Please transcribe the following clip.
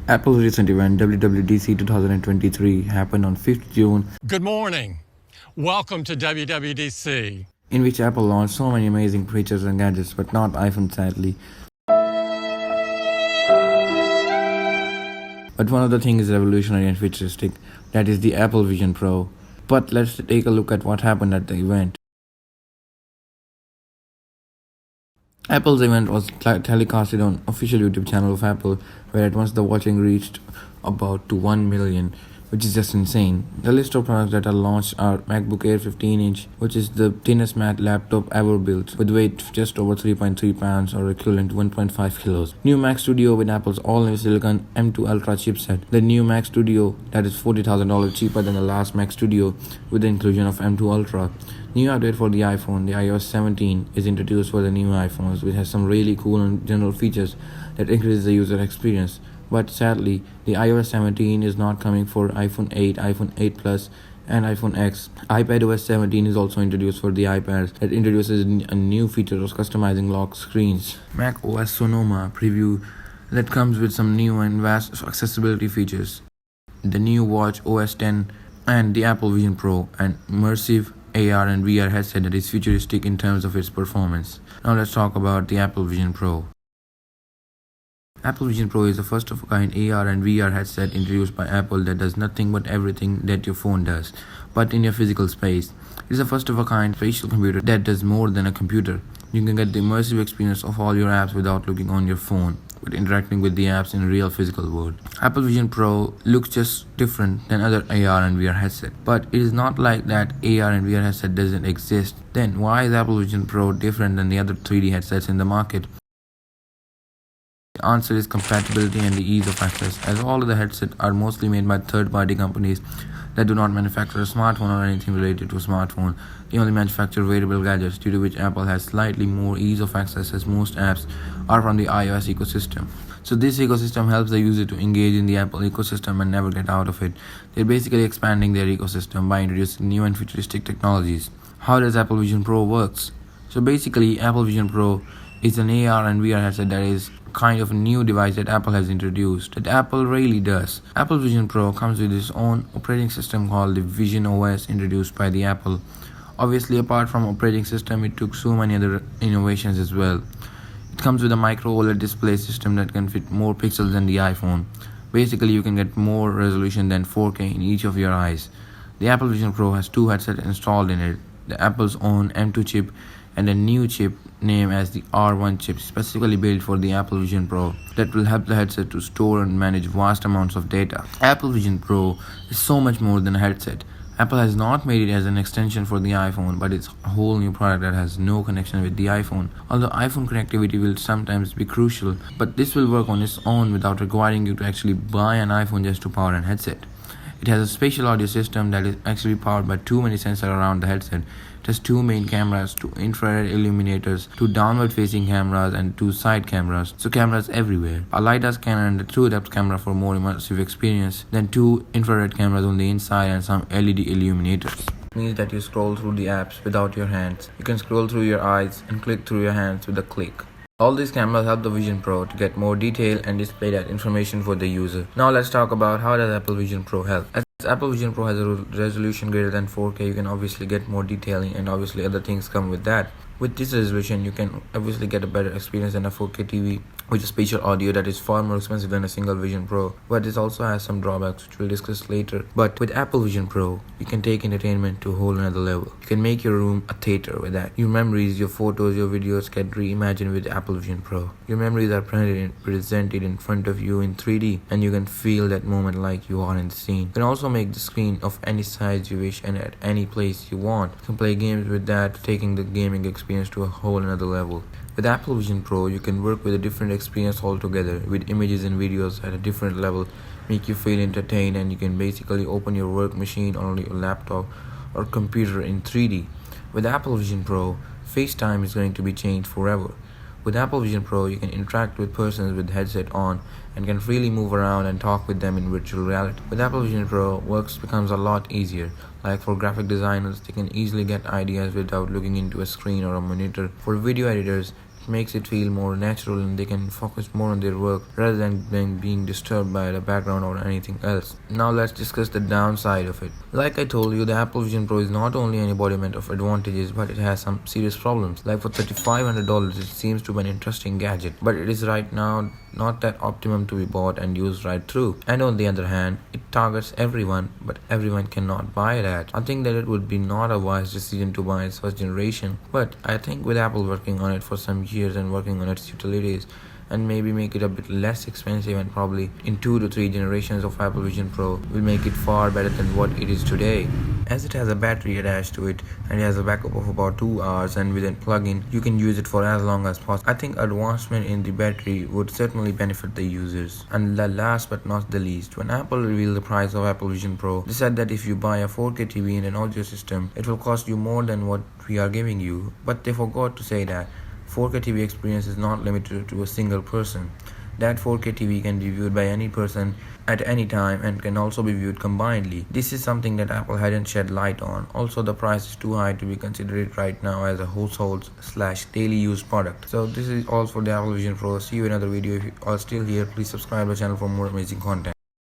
Apple's recent event, WWDC 2023, happened on 5th June, Good morning. Welcome to WWDC. in which Apple launched so many amazing features and gadgets, but not iPhone sadly. But one of the things is revolutionary and futuristic, that is the Apple Vision Pro. But let's take a look at what happened at the event. Apple's event was telecasted on official YouTube channel of Apple, where at once the watching reached about to 1 million, which is just insane. The list of products that are launched are MacBook Air 15-inch, which is the thinnest matte laptop ever built, with weight just over 3.3 pounds or equivalent to 1.5 kilos. New Mac Studio with Apple's all-new Silicon M2 Ultra chipset. The new Mac Studio that is $40,000 cheaper than the last Mac Studio with the inclusion of M2 Ultra. New update for the iPhone, the iOS 17 is introduced for the new iPhones, which has some really cool and general features that increase the user experience. But sadly, the iOS 17 is not coming for iPhone 8, iPhone 8 Plus, and iPhone X. iPadOS 17 is also introduced for the iPads that introduces a new feature of customizing lock screens. Mac OS Sonoma preview that comes with some new and vast accessibility features. The new Watch OS 10 and the Apple Vision Pro, and immersive AR and VR headset that is futuristic in terms of its performance. Now let's talk about the Apple Vision Pro. Apple Vision Pro is a first-of-a-kind AR and VR headset introduced by Apple that does nothing but everything that your phone does, but in your physical space. It is a first-of-a-kind spatial computer that does more than a computer. You can get the immersive experience of all your apps without looking on your phone, but interacting with the apps in a real physical world. Apple Vision Pro looks just different than other AR and VR headset, but it is not like that AR and VR headset doesn't exist. Then why is Apple Vision Pro different than the other 3D headsets in the market? The answer is compatibility and the ease of access, as all of the headsets are mostly made by third-party companies that do not manufacture a smartphone or anything related to a smartphone. They only manufacture wearable gadgets, due to which Apple has slightly more ease of access, as most apps are from the iOS ecosystem. So this ecosystem helps the user to engage in the Apple ecosystem and never get out of it. They're basically expanding their ecosystem by introducing new and futuristic technologies. How does Apple Vision Pro works? So basically, Apple Vision Pro is an AR and VR headset that is kind of a new device that Apple has introduced, that Apple really does. Apple Vision Pro comes with its own operating system called the VisionOS, introduced by the Apple. Obviously, apart from operating system, it took so many other innovations as well. It comes with a Micro OLED display system that can fit more pixels than the iPhone. Basically, you can get more resolution than 4K in each of your eyes. The Apple Vision Pro has two headsets installed in it, the Apple's own M2 chip and a new chip named as the R1 chip, specifically built for the Apple Vision Pro, that will help the headset to store and manage vast amounts of data. Apple Vision Pro is so much more than a headset. Apple has not made it as an extension for the iPhone, but it's a whole new product that has no connection with the iPhone. Although iPhone connectivity will sometimes be crucial, but this will work on its own without requiring you to actually buy an iPhone just to power an headset. It has a spatial audio system that is actually powered by too many sensors around the headset. It has two main cameras, two infrared illuminators, two downward-facing cameras, and two side cameras, so cameras everywhere. A LiDAR scanner and a true-depth camera for more immersive experience, then two infrared cameras on the inside and some LED illuminators. It means that you scroll through the apps without your hands. You can scroll through your eyes and click through your hands with a click. All these cameras help the Vision Pro to get more detail and display that information for the user. Now let's talk about how does Apple Vision Pro help. As Apple Vision Pro has a resolution greater than 4K, you can obviously get more detailing, and obviously other things come with that. With this resolution, you can obviously get a better experience than a 4K TV, with a spatial audio that is far more expensive than a single Vision Pro. But this also has some drawbacks, which we'll discuss later. But with Apple Vision Pro, you can take entertainment to a whole another level. You can make your room a theater with that. Your memories, your photos, your videos get reimagined with Apple Vision Pro. Your memories are presented in front of you in 3D, and you can feel that moment like you are in the scene. You can also make the screen of any size you wish and at any place you want. You can play games with that, taking the gaming experience to a whole another level. With Apple Vision Pro, you can work with a different experience altogether, with images and videos at a different level, make you feel entertained, and you can basically open your work machine on your laptop or computer in 3D. With Apple Vision Pro, FaceTime is going to be changed forever. With Apple Vision Pro, you can interact with persons with headset on and can freely move around and talk with them in virtual reality. With Apple Vision Pro, work becomes a lot easier. Like for graphic designers, they can easily get ideas without looking into a screen or a monitor. For video editors, makes it feel more natural and they can focus more on their work rather than being disturbed by the background or anything else. Now let's discuss the downside of it. Like I told you, the Apple Vision Pro is not only an embodiment of advantages, but it has some serious problems. Like for $3,500, it seems to be an interesting gadget, but it is right now not that optimum to be bought and used right through. And on the other hand, it targets everyone, but everyone cannot buy that. I think that it would be not a wise decision to buy its first generation, but I think with Apple working on it for some years and working on its utilities, and maybe make it a bit less expensive, and probably in 2 to 3 generations of Apple Vision Pro will make it far better than what it is today. As it has a battery attached to it and it has a backup of about 2 hours, and with a plug-in you can use it for as long as possible. I think advancement in the battery would certainly benefit the users. And the last but not the least, when Apple revealed the price of Apple Vision Pro, they said that if you buy a 4K TV and an audio system, it will cost you more than what we are giving you. But they forgot to say that 4K TV experience is not limited to a single person. That 4K TV can be viewed by any person at any time and can also be viewed combinedly. This is something that Apple hadn't shed light on. Also, the price is too high to be considered right now as a household/daily use product. So this is all for the Apple Vision Pro. See you in another video. If you are still here, please subscribe to the channel for more amazing content.